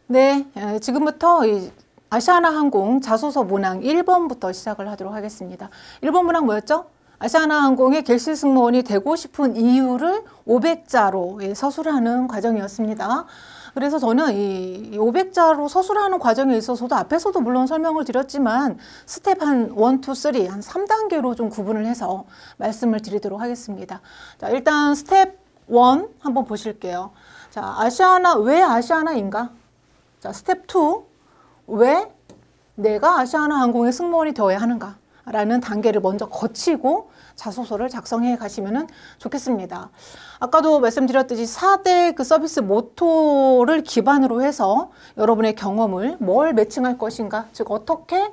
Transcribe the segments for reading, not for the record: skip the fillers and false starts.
네, 지금부터 이 아시아나항공 자소서 문항 1번부터 시작을 하도록 하겠습니다. 1번 문항 뭐였죠? 아시아나항공의 객실 승무원이 되고 싶은 이유를 500자로 서술하는 과정이었습니다. 그래서 저는 이 500자로 서술하는 과정에 있어서도 앞에서도 물론 설명을 드렸지만 스텝 한 1, 2, 3, 한 3단계로 좀 구분을 해서 말씀을 드리도록 하겠습니다. 자, 일단 스텝 1 한번 보실게요. 자, 왜 아시아나인가? 자, 스텝 2, 왜 내가 아시아나항공의 승무원이 되어야 하는가? 라는 단계를 먼저 거치고 자소서를 작성해 가시면 좋겠습니다. 아까도 말씀드렸듯이 4대 그 서비스 모토를 기반으로 해서 여러분의 경험을 뭘 매칭할 것인가, 즉 어떻게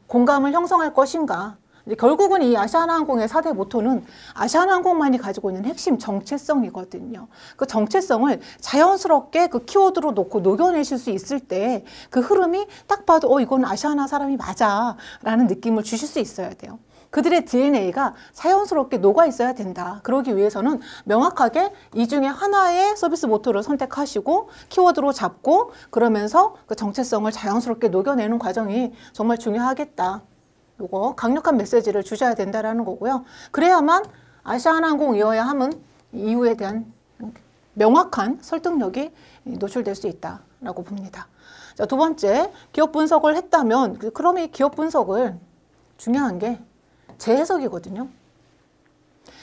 공감을 형성할 것인가. 결국은 이 아시아나항공의 4대 모토는 아시아나항공만이 가지고 있는 핵심 정체성이거든요. 그 정체성을 자연스럽게 그 키워드로 놓고 녹여내실 수 있을 때 그 흐름이 딱 봐도 이건 아시아나 사람이 맞아 라는 느낌을 주실 수 있어야 돼요. 그들의 DNA가 자연스럽게 녹아 있어야 된다. 그러기 위해서는 명확하게 이 중에 하나의 서비스 모토를 선택하시고 키워드로 잡고 그러면서 그 정체성을 자연스럽게 녹여내는 과정이 정말 중요하겠다. 요거 강력한 메시지를 주셔야 된다라는 거고요. 그래야만 아시아나항공이어야 함은 이유에 대한 명확한 설득력이 노출될 수 있다라고 봅니다. 자, 두 번째, 기업 분석을 했다면 그럼 이 기업 분석을 중요한 게 재해석이거든요.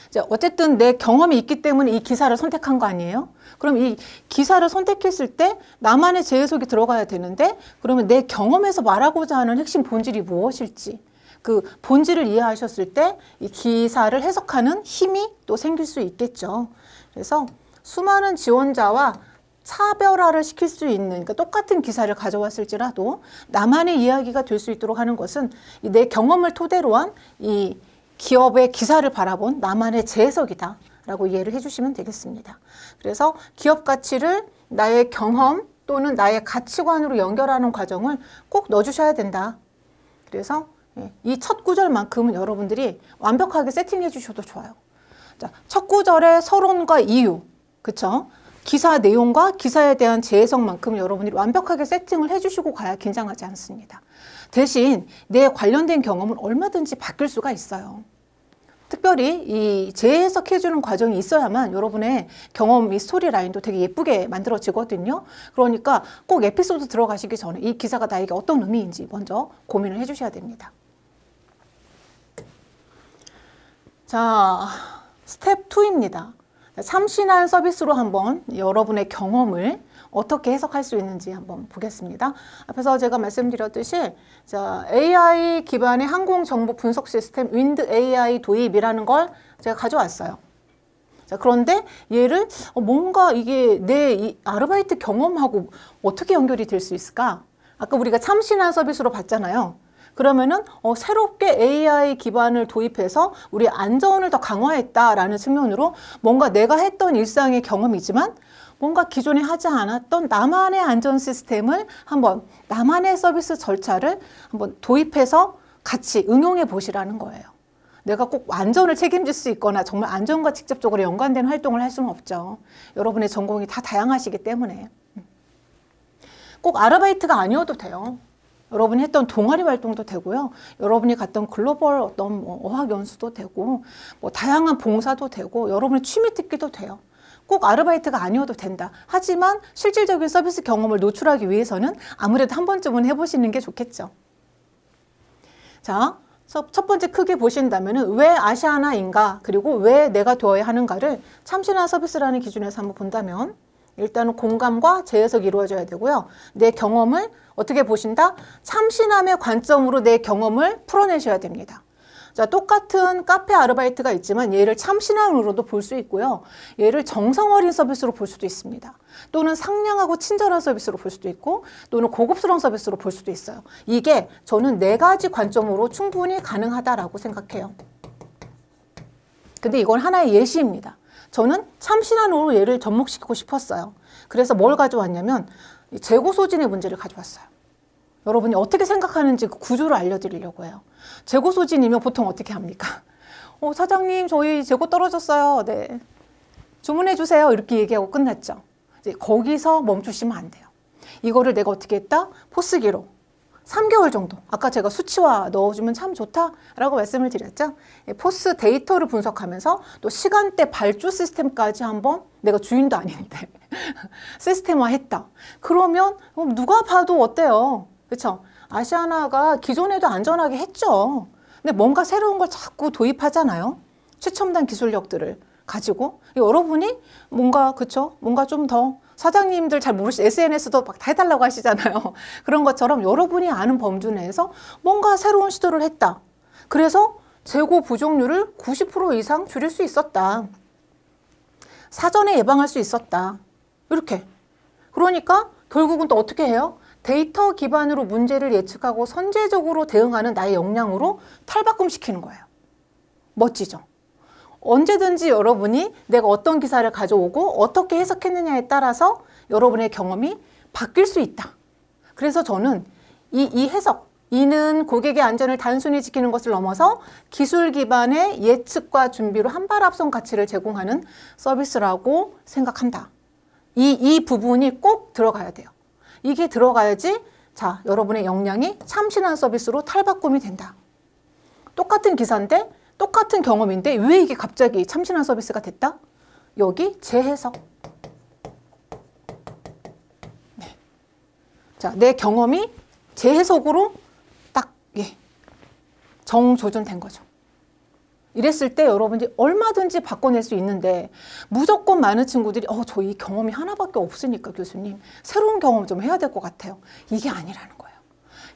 자, 어쨌든 내 경험이 있기 때문에 이 기사를 선택한 거 아니에요? 그럼 이 기사를 선택했을 때 나만의 재해석이 들어가야 되는데 그러면 내 경험에서 말하고자 하는 핵심 본질이 무엇일지 그 본질을 이해하셨을 때 이 기사를 해석하는 힘이 또 생길 수 있겠죠. 그래서 수많은 지원자와 차별화를 시킬 수 있는, 그러니까 똑같은 기사를 가져왔을지라도 나만의 이야기가 될 수 있도록 하는 것은 내 경험을 토대로 한 이 기업의 기사를 바라본 나만의 재해석이다 라고 이해를 해주시면 되겠습니다. 그래서 기업 가치를 나의 경험 또는 나의 가치관으로 연결하는 과정을 꼭 넣어주셔야 된다. 그래서 이 첫 구절만큼은 여러분들이 완벽하게 세팅해 주셔도 좋아요. 자, 첫 구절의 서론과 이유, 그쵸? 기사 내용과 기사에 대한 재해석만큼 여러분들이 완벽하게 세팅을 해주시고 가야 긴장하지 않습니다. 대신 내 관련된 경험은 얼마든지 바뀔 수가 있어요. 특별히 이 재해석해주는 과정이 있어야만 여러분의 경험, 이 스토리 라인도 되게 예쁘게 만들어지거든요. 그러니까 꼭 에피소드 들어가시기 전에 이 기사가 나에게 어떤 의미인지 먼저 고민을 해주셔야 됩니다. 자, 스텝 2입니다. 참신한 서비스로 한번 여러분의 경험을 어떻게 해석할 수 있는지 한번 보겠습니다. 앞에서 제가 말씀드렸듯이 자, AI 기반의 항공정보 분석 시스템 윈드 AI 도입이라는 걸 제가 가져왔어요. 자, 그런데 얘를 뭔가 이게 내 이 아르바이트 경험하고 어떻게 연결이 될 수 있을까? 아까 우리가 참신한 서비스로 봤잖아요. 그러면은 새롭게 AI 기반을 도입해서 우리 안전을 더 강화했다라는 측면으로 뭔가 내가 했던 일상의 경험이지만 뭔가 기존에 하지 않았던 나만의 안전 시스템을 한번 나만의 서비스 절차를 한번 도입해서 같이 응용해 보시라는 거예요. 내가 꼭 안전을 책임질 수 있거나 정말 안전과 직접적으로 연관된 활동을 할 수는 없죠. 여러분의 전공이 다 다양하시기 때문에. 꼭 아르바이트가 아니어도 돼요. 여러분이 했던 동아리 활동도 되고요. 여러분이 갔던 글로벌 어떤 어학 연수도 되고 다양한 봉사도 되고 여러분의 취미 듣기도 돼요. 꼭 아르바이트가 아니어도 된다. 하지만 실질적인 서비스 경험을 노출하기 위해서는 아무래도 한 번쯤은 해보시는 게 좋겠죠. 자, 첫 번째 크게 보신다면 왜 아시아나인가 그리고 왜 내가 되어야 하는가를 참신한 서비스라는 기준에서 한번 본다면 일단은 공감과 재해석이 이루어져야 되고요. 내 경험을 어떻게 보신다? 참신함의 관점으로 내 경험을 풀어내셔야 됩니다. 자, 똑같은 카페 아르바이트가 있지만 얘를 참신함으로도 볼 수 있고요. 얘를 정성 어린 서비스로 볼 수도 있습니다. 또는 상냥하고 친절한 서비스로 볼 수도 있고 또는 고급스러운 서비스로 볼 수도 있어요. 이게 저는 4가지 관점으로 충분히 가능하다라고 생각해요. 근데 이건 하나의 예시입니다. 저는 참신함으로 얘를 접목시키고 싶었어요. 그래서 뭘 가져왔냐면 재고 소진의 문제를 가져왔어요. 여러분이 어떻게 생각하는지 그 구조를 알려드리려고 해요. 재고 소진이면 보통 어떻게 합니까? 사장님 저희 재고 떨어졌어요. 네, 주문해 주세요. 이렇게 얘기하고 끝났죠. 이제 거기서 멈추시면 안 돼요. 이거를 내가 어떻게 했다? 포스기로 3개월 정도. 아까 제가 수치화 넣어주면 참 좋다라고 말씀을 드렸죠. 포스 데이터를 분석하면서 또 시간대 발주 시스템까지 한번 내가 주인도 아닌데 시스템화했다. 그러면 누가 봐도 어때요? 그렇죠? 아시아나가 기존에도 안전하게 했죠. 근데 뭔가 새로운 걸 자꾸 도입하잖아요. 최첨단 기술력들을 가지고 여러분이 뭔가 그쵸? 뭔가 좀 더 사장님들 잘 모르시 SNS도 막 다 해달라고 하시잖아요. 그런 것처럼 여러분이 아는 범주 내에서 뭔가 새로운 시도를 했다. 그래서 재고 부족률을 90% 이상 줄일 수 있었다. 사전에 예방할 수 있었다. 이렇게. 그러니까 결국은 또 어떻게 해요? 데이터 기반으로 문제를 예측하고 선제적으로 대응하는 나의 역량으로 탈바꿈시키는 거예요. 멋지죠? 언제든지 여러분이 내가 어떤 기사를 가져오고 어떻게 해석했느냐에 따라서 여러분의 경험이 바뀔 수 있다. 그래서 저는 이 해석, 이는 고객의 안전을 단순히 지키는 것을 넘어서 기술 기반의 예측과 준비로 한 발 앞선 가치를 제공하는 서비스라고 생각한다. 이 부분이 꼭 들어가야 돼요. 이게 들어가야지 자, 여러분의 역량이 참신한 서비스로 탈바꿈이 된다. 똑같은 기사인데 똑같은 경험인데 왜 이게 갑자기 참신한 서비스가 됐다? 여기 재해석. 네. 자, 내 경험이 재해석으로 딱 정조준된 거죠. 이랬을 때 여러분이 얼마든지 바꿔낼 수 있는데 무조건 많은 친구들이 저 이 경험이 하나밖에 없으니까 교수님 새로운 경험 좀 해야 될 것 같아요. 이게 아니라는 거예요.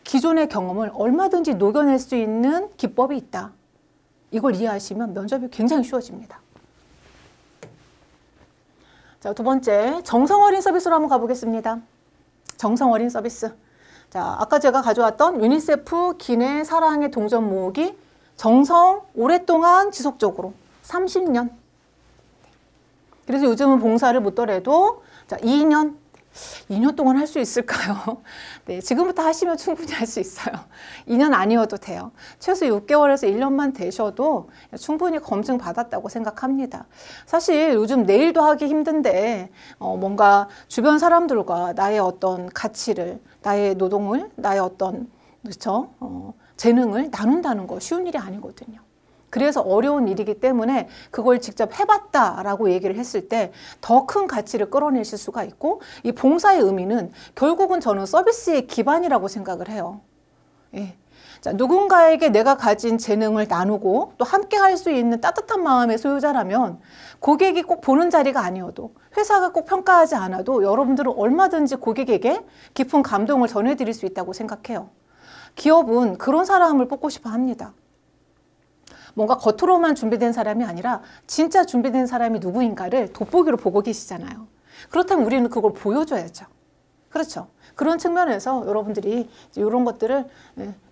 기존의 경험을 얼마든지 녹여낼 수 있는 기법이 있다. 이걸 이해하시면 면접이 굉장히 쉬워집니다. 자, 두 번째, 정성 어린 서비스로 한번 가보겠습니다. 정성 어린 서비스. 자, 아까 제가 가져왔던 유니세프 기내 사랑의 동전 모으기 정성 오랫동안 지속적으로 30년. 그래서 요즘은 봉사를 묻더라도 자, 2년 동안 할 수 있을까요? 네, 지금부터 하시면 충분히 할 수 있어요. 2년 아니어도 돼요. 최소 6개월에서 1년만 되셔도 충분히 검증 받았다고 생각합니다. 사실 요즘 내일도 하기 힘든데 뭔가 주변 사람들과 나의 어떤 가치를, 나의 노동을, 나의 어떤 그렇죠? 재능을 나눈다는 거 쉬운 일이 아니거든요. 그래서 어려운 일이기 때문에 그걸 직접 해봤다라고 얘기를 했을 때 더 큰 가치를 끌어내실 수가 있고 이 봉사의 의미는 결국은 저는 서비스의 기반이라고 생각을 해요. 예. 자, 누군가에게 내가 가진 재능을 나누고 또 함께 할 수 있는 따뜻한 마음의 소유자라면 고객이 꼭 보는 자리가 아니어도 회사가 꼭 평가하지 않아도 여러분들은 얼마든지 고객에게 깊은 감동을 전해드릴 수 있다고 생각해요. 기업은 그런 사람을 뽑고 싶어 합니다. 뭔가 겉으로만 준비된 사람이 아니라 진짜 준비된 사람이 누구인가를 돋보기로 보고 계시잖아요. 그렇다면 우리는 그걸 보여줘야죠. 그렇죠. 그런 측면에서 여러분들이 이런 것들을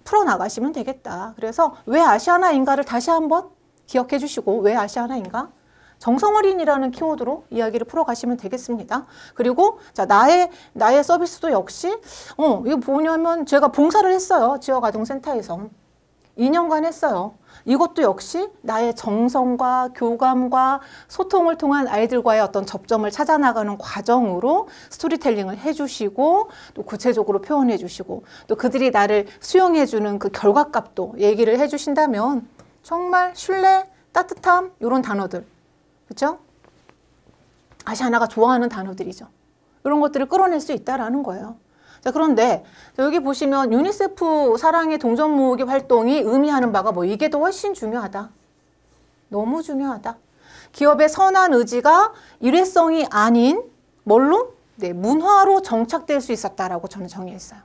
풀어나가시면 되겠다. 그래서 왜 아시아나인가를 다시 한번 기억해 주시고 왜 아시아나인가? 정성어린이라는 키워드로 이야기를 풀어가시면 되겠습니다. 그리고 자 나의 서비스도 역시 이거 뭐냐면 제가 봉사를 했어요. 지역아동센터에서 2년간 했어요. 이것도 역시 나의 정성과 교감과 소통을 통한 아이들과의 어떤 접점을 찾아나가는 과정으로 스토리텔링을 해주시고 또 구체적으로 표현해 주시고 또 그들이 나를 수용해 주는 그 결과값도 얘기를 해주신다면 정말 신뢰, 따뜻함 이런 단어들 그렇죠? 아시아나가 좋아하는 단어들이죠. 이런 것들을 끌어낼 수 있다라는 거예요. 자, 그런데 여기 보시면 유니세프 사랑의 동전 모으기 활동이 의미하는 바가 뭐 이게 더 훨씬 중요하다. 너무 중요하다. 기업의 선한 의지가 일회성이 아닌 뭘로? 네, 문화로 정착될 수 있었다라고 저는 정의했어요.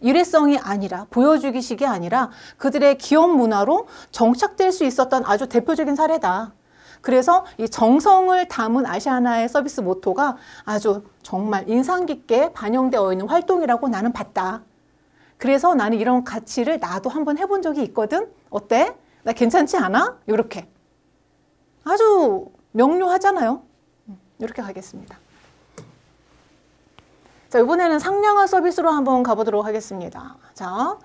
일회성이 아니라 보여주기식이 아니라 그들의 기업 문화로 정착될 수 있었던 아주 대표적인 사례다. 그래서 이 정성을 담은 아시아나의 서비스 모토가 아주 정말 인상 깊게 반영되어 있는 활동이라고 나는 봤다. 그래서 나는 이런 가치를 나도 한번 해본 적이 있거든. 어때? 나 괜찮지 않아? 이렇게. 아주 명료하잖아요. 이렇게 가겠습니다. 자, 이번에는 상냥한 서비스로 한번 가보도록 하겠습니다. 자,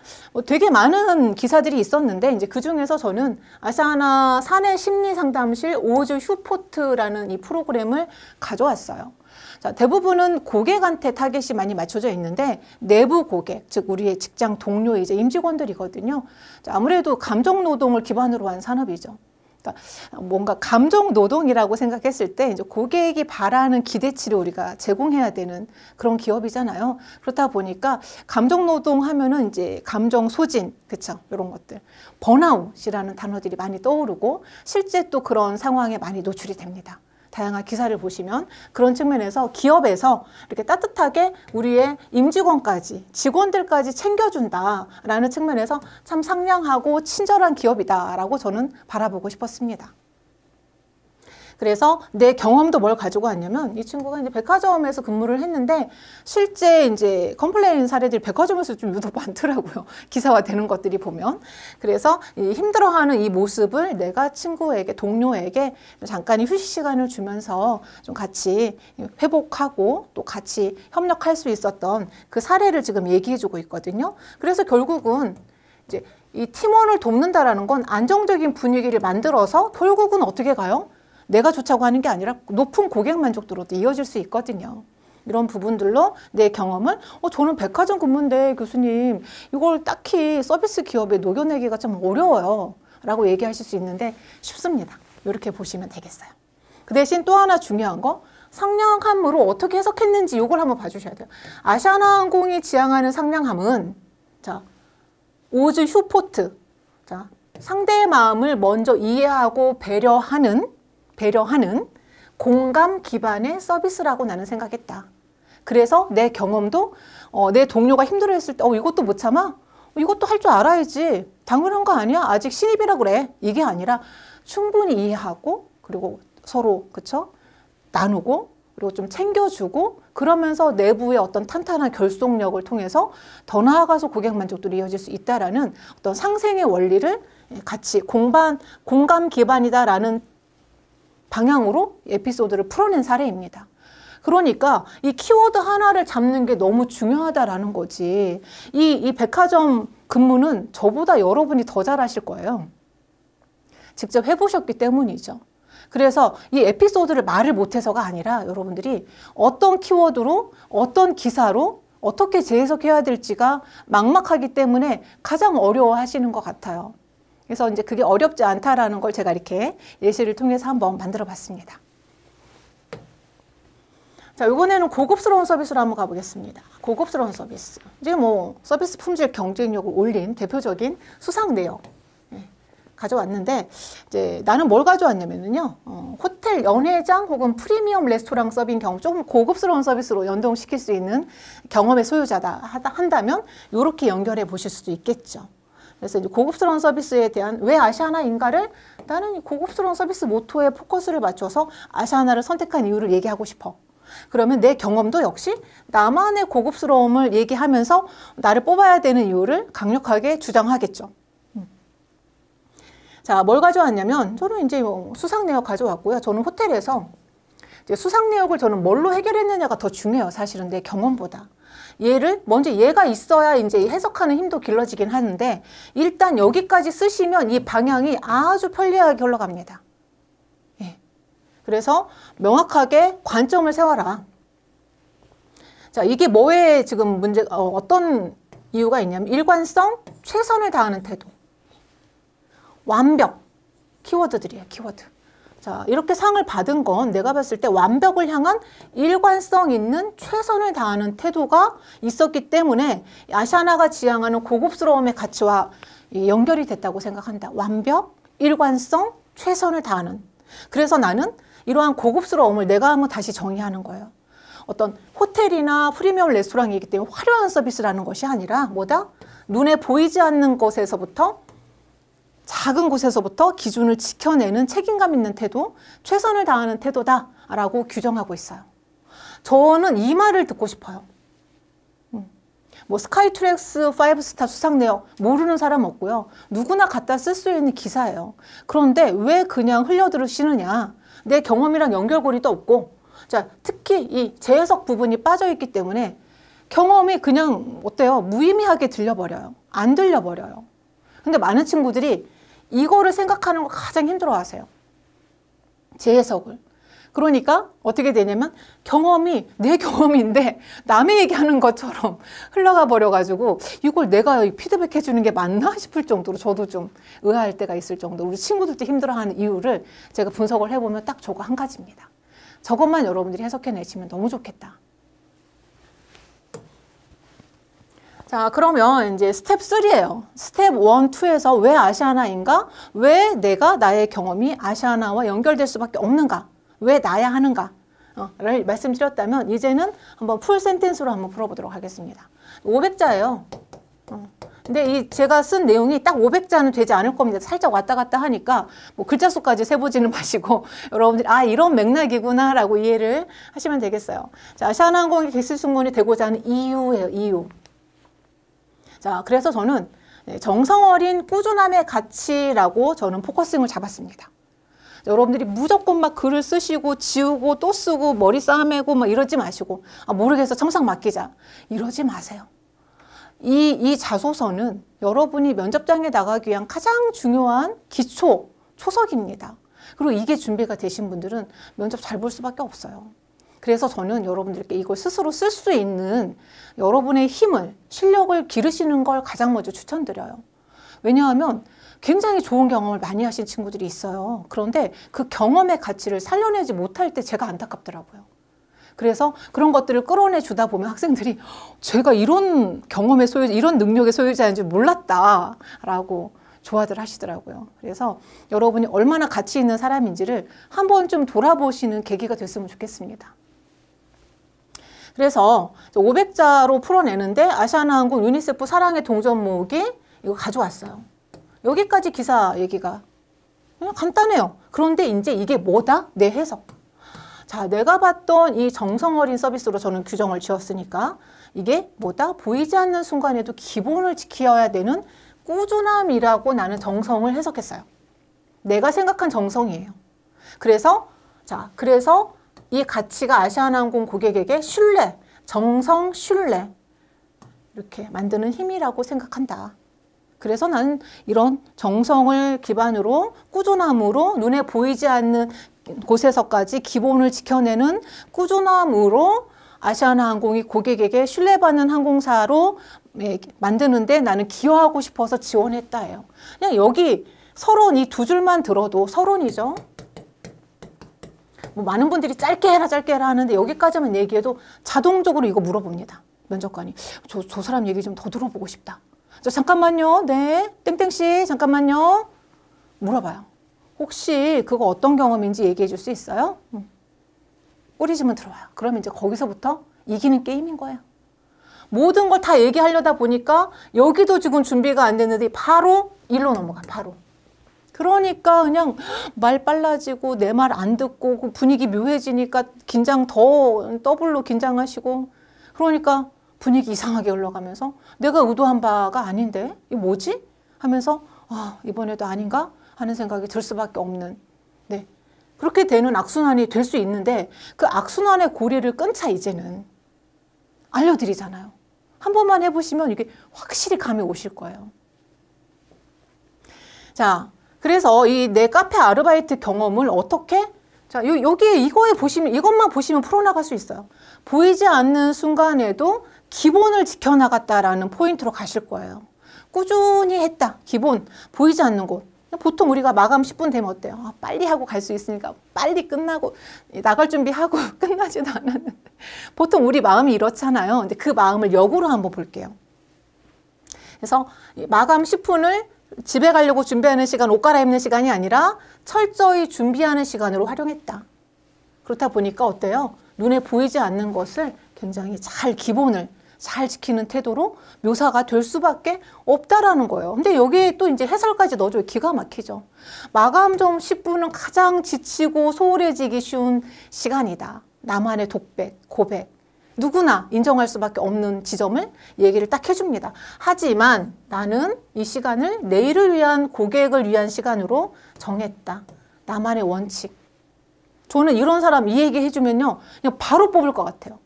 되게 많은 기사들이 있었는데 이제 그 중에서 저는 아시아나 사내 심리 상담실 오즈 휴포트라는 이 프로그램을 가져왔어요. 자, 대부분은 고객한테 타겟이 많이 맞춰져 있는데 내부 고객, 즉 우리의 직장 동료이자 임직원들이거든요. 자, 아무래도 감정 노동을 기반으로 한 산업이죠. 그러니까 뭔가 감정 노동이라고 생각했을 때 이제 고객이 바라는 기대치를 우리가 제공해야 되는 그런 기업이잖아요. 그렇다 보니까 감정 노동 하면은 이제 감정 소진, 그쵸? 이런 것들. 번아웃이라는 단어들이 많이 떠오르고 실제 또 그런 상황에 많이 노출이 됩니다. 다양한 기사를 보시면 그런 측면에서 기업에서 이렇게 따뜻하게 우리의 임직원까지 직원들까지 챙겨준다라는 측면에서 참 상냥하고 친절한 기업이다라고 저는 바라보고 싶었습니다. 그래서 내 경험도 뭘 가지고 왔냐면 이 친구가 이제 백화점에서 근무를 했는데 실제 이제 컴플레인 사례들이 백화점에서 좀 유독 많더라고요. 기사화 되는 것들이 보면. 그래서 이 힘들어하는 이 모습을 내가 친구에게, 동료에게 잠깐의 휴식 시간을 주면서 좀 같이 회복하고 또 같이 협력할 수 있었던 그 사례를 지금 얘기해주고 있거든요. 그래서 결국은 이제 이 팀원을 돕는다라는 건 안정적인 분위기를 만들어서 결국은 어떻게 가요? 내가 좋자고 하는 게 아니라 높은 고객 만족도로도 이어질 수 있거든요. 이런 부분들로 내 경험을 저는 백화점 근무인데 교수님 이걸 딱히 서비스 기업에 녹여내기가 좀 어려워요 라고 얘기하실 수 있는데 쉽습니다. 이렇게 보시면 되겠어요. 그 대신 또 하나 중요한 거 상냥함으로 어떻게 해석했는지 이걸 한번 봐주셔야 돼요. 아시아나항공이 지향하는 상냥함은 자 오즈 휴포트 자 상대의 마음을 먼저 이해하고 배려하는 공감 기반의 서비스라고 나는 생각했다. 그래서 내 경험도 내 동료가 힘들어했을 때 이것도 못 참아? 이것도 할 줄 알아야지. 당연한 거 아니야? 아직 신입이라 그래. 이게 아니라 충분히 이해하고 그리고 서로 그쵸? 나누고 그리고 좀 챙겨주고 그러면서 내부의 어떤 탄탄한 결속력을 통해서 더 나아가서 고객 만족도로 이어질 수 있다라는 어떤 상생의 원리를 같이 공감 기반이다라는 방향으로 에피소드를 풀어낸 사례입니다. 그러니까 이 키워드 하나를 잡는 게 너무 중요하다라는 거지. 이 백화점 근무는 저보다 여러분이 더 잘하실 거예요. 직접 해보셨기 때문이죠. 그래서 이 에피소드를 말을 못해서가 아니라 여러분들이 어떤 키워드로 어떤 기사로 어떻게 재해석해야 될지가 막막하기 때문에 가장 어려워하시는 것 같아요. 그래서 이제 그게 어렵지 않다라는 걸 제가 이렇게 예시를 통해서 한번 만들어 봤습니다. 자, 이번에는 고급스러운 서비스로 한번 가보겠습니다. 고급스러운 서비스. 이제 뭐 서비스 품질 경쟁력을 올린 대표적인 수상 내역 가져왔는데 이제 나는 뭘 가져왔냐면요. 호텔 연회장 혹은 프리미엄 레스토랑 서빙 경험 조금 고급스러운 서비스로 연동시킬 수 있는 경험의 소유자다 한다면 이렇게 연결해 보실 수도 있겠죠. 그래서 이제 고급스러운 서비스에 대한 왜 아시아나인가를 나는 고급스러운 서비스 모토에 포커스를 맞춰서 아시아나를 선택한 이유를 얘기하고 싶어. 그러면 내 경험도 역시 나만의 고급스러움을 얘기하면서 나를 뽑아야 되는 이유를 강력하게 주장하겠죠. 자, 뭘 가져왔냐면 저는 이제 수상 내역 가져왔고요. 저는 호텔에서 이제 수상 내역을 저는 뭘로 해결했느냐가 더 중요해요. 사실은 내 경험보다. 먼저 얘가 있어야 이제 해석하는 힘도 길러지긴 하는데 일단 여기까지 쓰시면 이 방향이 아주 편리하게 흘러갑니다. 예. 그래서 명확하게 관점을 세워라. 자, 이게 뭐에 지금 어떤 이유가 있냐면 일관성, 최선을 다하는 태도, 완벽, 키워드들이에요. 키워드. 자, 이렇게 상을 받은 건 내가 봤을 때 완벽을 향한 일관성 있는 최선을 다하는 태도가 있었기 때문에 아시아나가 지향하는 고급스러움의 가치와 연결이 됐다고 생각한다. 완벽, 일관성, 최선을 다하는. 그래서 나는 이러한 고급스러움을 내가 한번 다시 정의하는 거예요. 어떤 호텔이나 프리미엄 레스토랑이기 때문에 화려한 서비스라는 것이 아니라 뭐다? 눈에 보이지 않는 것에서부터 작은 곳에서부터 기준을 지켜내는 책임감 있는 태도, 최선을 다하는 태도다라고 규정하고 있어요. 저는 이 말을 듣고 싶어요. 뭐 스카이트랙스 5스타 수상 내역 모르는 사람 없고요. 누구나 갖다 쓸 수 있는 기사예요. 그런데 왜 그냥 흘려들으시느냐. 내 경험이랑 연결고리도 없고 자, 특히 이 재해석 부분이 빠져있기 때문에 경험이 그냥 어때요? 무의미하게 들려버려요. 안 들려버려요. 근데 많은 친구들이 이거를 생각하는 걸 가장 힘들어 하세요. 재해석을. 그러니까 어떻게 되냐면 경험이 내 경험인데 남의 얘기하는 것처럼 흘러가 버려가지고 이걸 내가 피드백 해주는 게 맞나 싶을 정도로 저도 좀 의아할 때가 있을 정도로 우리 친구들도 힘들어하는 이유를 제가 분석을 해보면 딱 저거 한 가지입니다. 저것만 여러분들이 해석해내시면 너무 좋겠다. 자, 그러면 이제 스텝 3예요. 스텝 1, 2에서 왜 아시아나인가? 왜 내가 나의 경험이 아시아나와 연결될 수밖에 없는가? 왜 나야 하는가? 를 말씀드렸다면 이제는 한번 풀 센텐스로 한번 풀어보도록 하겠습니다. 500자예요. 근데 제가 쓴 내용이 딱 500자는 되지 않을 겁니다. 살짝 왔다 갔다 하니까 뭐 글자 수까지 세보지는 마시고 여러분들이 이런 맥락이구나 라고 이해를 하시면 되겠어요. 자, 아시아나항공이 객실승무원이 되고자 하는 이유예요. 이유. 자, 그래서 저는 정성 어린 꾸준함의 가치라고 저는 포커싱을 잡았습니다. 여러분들이 무조건 막 글을 쓰시고 지우고 또 쓰고 머리 싸매고 막 이러지 마시고 모르겠어 청상 맡기자 이러지 마세요. 이 자소서는 여러분이 면접장에 나가기 위한 가장 중요한 기초 초석입니다. 그리고 이게 준비가 되신 분들은 면접 잘 볼 수밖에 없어요. 그래서 저는 여러분들께 이걸 스스로 쓸 수 있는 여러분의 힘을 실력을 기르시는 걸 가장 먼저 추천드려요. 왜냐하면 굉장히 좋은 경험을 많이 하신 친구들이 있어요. 그런데 그 경험의 가치를 살려내지 못할 때 제가 안타깝더라고요. 그래서 그런 것들을 끌어내 주다 보면 학생들이 제가 이런 경험의 소유자, 이런 능력의 소유자인 줄 몰랐다라고 좋아들 하시더라고요. 그래서 여러분이 얼마나 가치 있는 사람인지를 한번 좀 돌아보시는 계기가 됐으면 좋겠습니다. 그래서 500자로 풀어내는데 아시아나항공 유니세프 사랑의 동전 모으기 이거 가져왔어요. 여기까지 기사 얘기가 그냥 간단해요. 그런데 이제 이게 뭐다? 내 해석. 자, 내가 봤던 이 정성 어린 서비스로 저는 규정을 지었으니까 이게 뭐다? 보이지 않는 순간에도 기본을 지켜야 되는 꾸준함이라고 나는 정성을 해석했어요. 내가 생각한 정성이에요. 그래서 이 가치가 아시아나항공 고객에게 신뢰, 정성, 신뢰 이렇게 만드는 힘이라고 생각한다. 그래서 나는 이런 정성을 기반으로 꾸준함으로 눈에 보이지 않는 곳에서까지 기본을 지켜내는 꾸준함으로 아시아나항공이 고객에게 신뢰받는 항공사로 만드는데 나는 기여하고 싶어서 지원했다예요. 그냥 여기 서론 이 두 줄만 들어도 서론이죠. 뭐 많은 분들이 짧게 해라 하는데 여기까지만 얘기해도 자동적으로 이거 물어봅니다. 면접관이. 저 사람 얘기 좀 더 들어보고 싶다. 잠깐만요. 네. 땡땡씨 잠깐만요. 물어봐요. 혹시 그거 어떤 경험인지 얘기해 줄 수 있어요? 꼬리지면 들어와요. 그러면 이제 거기서부터 이기는 게임인 거예요. 모든 걸 다 얘기하려다 보니까 여기도 지금 준비가 안 됐는데 바로 일로 넘어가. 바로. 그러니까 그냥 말 빨라지고 내 말 안 듣고 분위기 묘해지니까 긴장 더 더블로 긴장하시고 그러니까 분위기 이상하게 흘러가면서 내가 의도한 바가 아닌데 이거 뭐지? 하면서 이번에도 아닌가? 하는 생각이 들 수밖에 없는 네 그렇게 되는 악순환이 될 수 있는데 그 악순환의 고리를 끊자 이제는 알려드리잖아요. 한 번만 해보시면 이게 확실히 감이 오실 거예요. 자, 그래서 이 내 카페 아르바이트 경험을 어떻게 자, 여기에 이것만 보시면 풀어나갈 수 있어요. 보이지 않는 순간에도 기본을 지켜나갔다라는 포인트로 가실 거예요. 꾸준히 했다. 기본. 보이지 않는 곳. 보통 우리가 마감 10분 되면 어때요? 빨리 하고 갈 수 있으니까 빨리 끝나고 나갈 준비하고 끝나지도 않았는데 보통 우리 마음이 이렇잖아요. 근데 그 마음을 역으로 한번 볼게요. 그래서 마감 10분을 집에 가려고 준비하는 시간, 옷 갈아입는 시간이 아니라 철저히 준비하는 시간으로 활용했다. 그렇다 보니까 어때요? 눈에 보이지 않는 것을 굉장히 기본을 잘 지키는 태도로 묘사가 될 수밖에 없다라는 거예요. 근데 여기에 또 이제 해설까지 넣어줘요. 기가 막히죠. 마감 전 10분은 가장 지치고 소홀해지기 쉬운 시간이다. 나만의 독백, 고백. 누구나 인정할 수밖에 없는 지점을 얘기를 딱 해줍니다. 하지만 나는 이 시간을 내일을 위한 고객을 위한 시간으로 정했다. 나만의 원칙. 저는 이런 사람 이 얘기 해주면요. 그냥 바로 뽑을 것 같아요.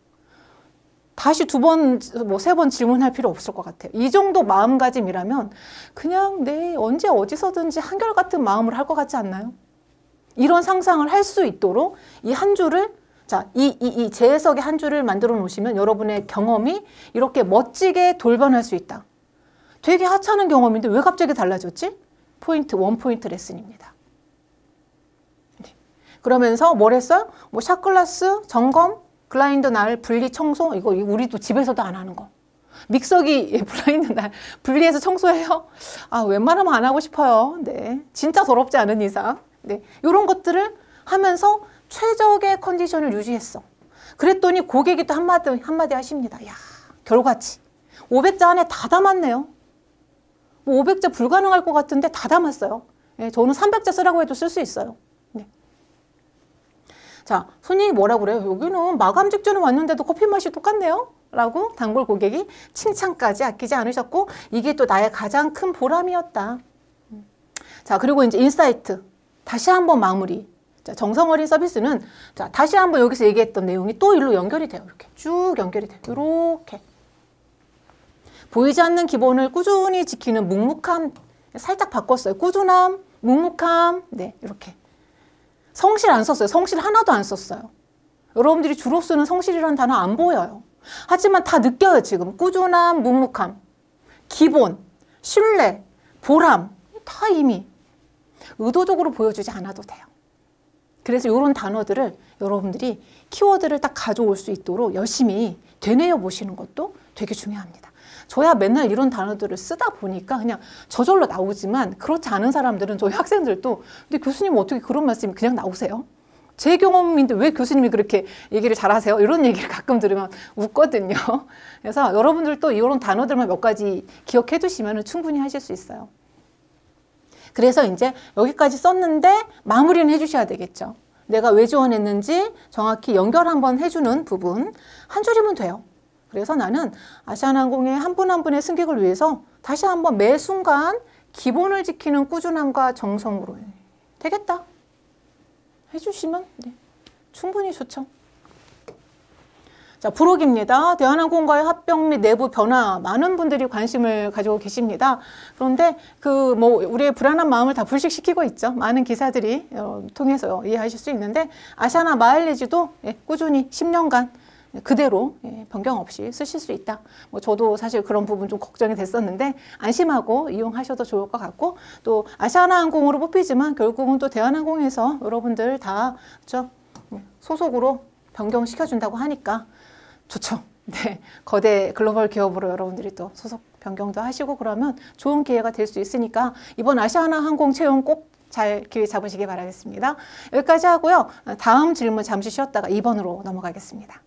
다시 2번, 3번 질문할 필요 없을 것 같아요. 이 정도 마음가짐이라면 그냥 언제 어디서든지 한결같은 마음으로 할 것 같지 않나요? 이런 상상을 할 수 있도록 이 한 줄을 자, 이 재해석의 한 줄을 만들어 놓으시면 여러분의 경험이 이렇게 멋지게 돌변할 수 있다. 되게 하찮은 경험인데 왜 갑자기 달라졌지? 포인트, 원포인트 레슨입니다. 네. 그러면서 뭘 했어요? 뭐 샷글라스, 점검, 블라인드 날, 분리 청소, 이거 우리도 집에서도 안 하는 거. 믹서기 블라인드 날 분리해서 청소해요? 아, 웬만하면 안 하고 싶어요. 네. 진짜 더럽지 않은 이상. 네. 이런 것들을 하면서 최적의 컨디션을 유지했어. 그랬더니 고객이 또 한마디 하십니다. 야, 결과치. 500자 안에 다 담았네요. 뭐 500자 불가능할 것 같은데 다 담았어요. 네, 저는 300자 쓰라고 해도 쓸 수 있어요. 네. 자, 손님이 뭐라고 그래요? 여기는 마감 직전에 왔는데도 커피 맛이 똑같네요? 라고 단골 고객이 칭찬까지 아끼지 않으셨고 이게 또 나의 가장 큰 보람이었다. 자, 그리고 이제 인사이트. 다시 한번 마무리. 자, 정성 어린 서비스는 자, 다시 한번 여기서 얘기했던 내용이 또 일로 연결이 돼요. 이렇게 쭉 연결이 돼요. 이렇게. 보이지 않는 기본을 꾸준히 지키는 묵묵함. 살짝 바꿨어요. 꾸준함, 묵묵함. 네, 이렇게. 성실 안 썼어요. 성실 하나도 안 썼어요. 여러분들이 주로 쓰는 성실이라는 단어 안 보여요. 하지만 다 느껴요, 지금. 꾸준함, 묵묵함, 기본, 신뢰, 보람. 다 이미 의도적으로 보여주지 않아도 돼요. 그래서 이런 단어들을 여러분들이 키워드를 딱 가져올 수 있도록 열심히 되뇌어 보시는 것도 되게 중요합니다. 저야 맨날 이런 단어들을 쓰다 보니까 그냥 저절로 나오지만 그렇지 않은 사람들은 저희 학생들도 근데 교수님 어떻게 그런 말씀이 그냥 나오세요? 제 경험인데 왜 교수님이 그렇게 얘기를 잘하세요? 이런 얘기를 가끔 들으면 웃거든요. 그래서 여러분들도 이런 단어들만 몇 가지 기억해 두시면 충분히 하실 수 있어요. 그래서 이제 여기까지 썼는데 마무리는 해주셔야 되겠죠. 내가 왜 지원했는지 정확히 연결 한번 해주는 부분 한 줄이면 돼요. 그래서 나는 아시아나항공의 한 분 한 분의 승객을 위해서 다시 한번 매 순간 기본을 지키는 꾸준함과 정성으로 되겠다. 해주시면 네, 충분히 좋죠. 자, 부록입니다. 대한항공과의 합병 및 내부 변화 많은 분들이 관심을 가지고 계십니다. 그런데 우리의 불안한 마음을 다 불식시키고 있죠. 많은 기사들이 통해서 이해하실 수 있는데 아시아나 마일리지도 꾸준히 10년간 그대로 변경 없이 쓰실 수 있다. 저도 사실 그런 부분 좀 걱정이 됐었는데 안심하고 이용하셔도 좋을 것 같고 또 아시아나항공으로 뽑히지만 결국은 또 대한항공에서 여러분들 다 그렇죠? 소속으로 변경시켜준다고 하니까 좋죠. 네, 거대 글로벌 기업으로 여러분들이 또 소속 변경도 하시고 그러면 좋은 기회가 될 수 있으니까 이번 아시아나항공 채용 꼭 잘 기회 잡으시기 바라겠습니다. 여기까지 하고요. 다음 질문 잠시 쉬었다가 2번으로 넘어가겠습니다.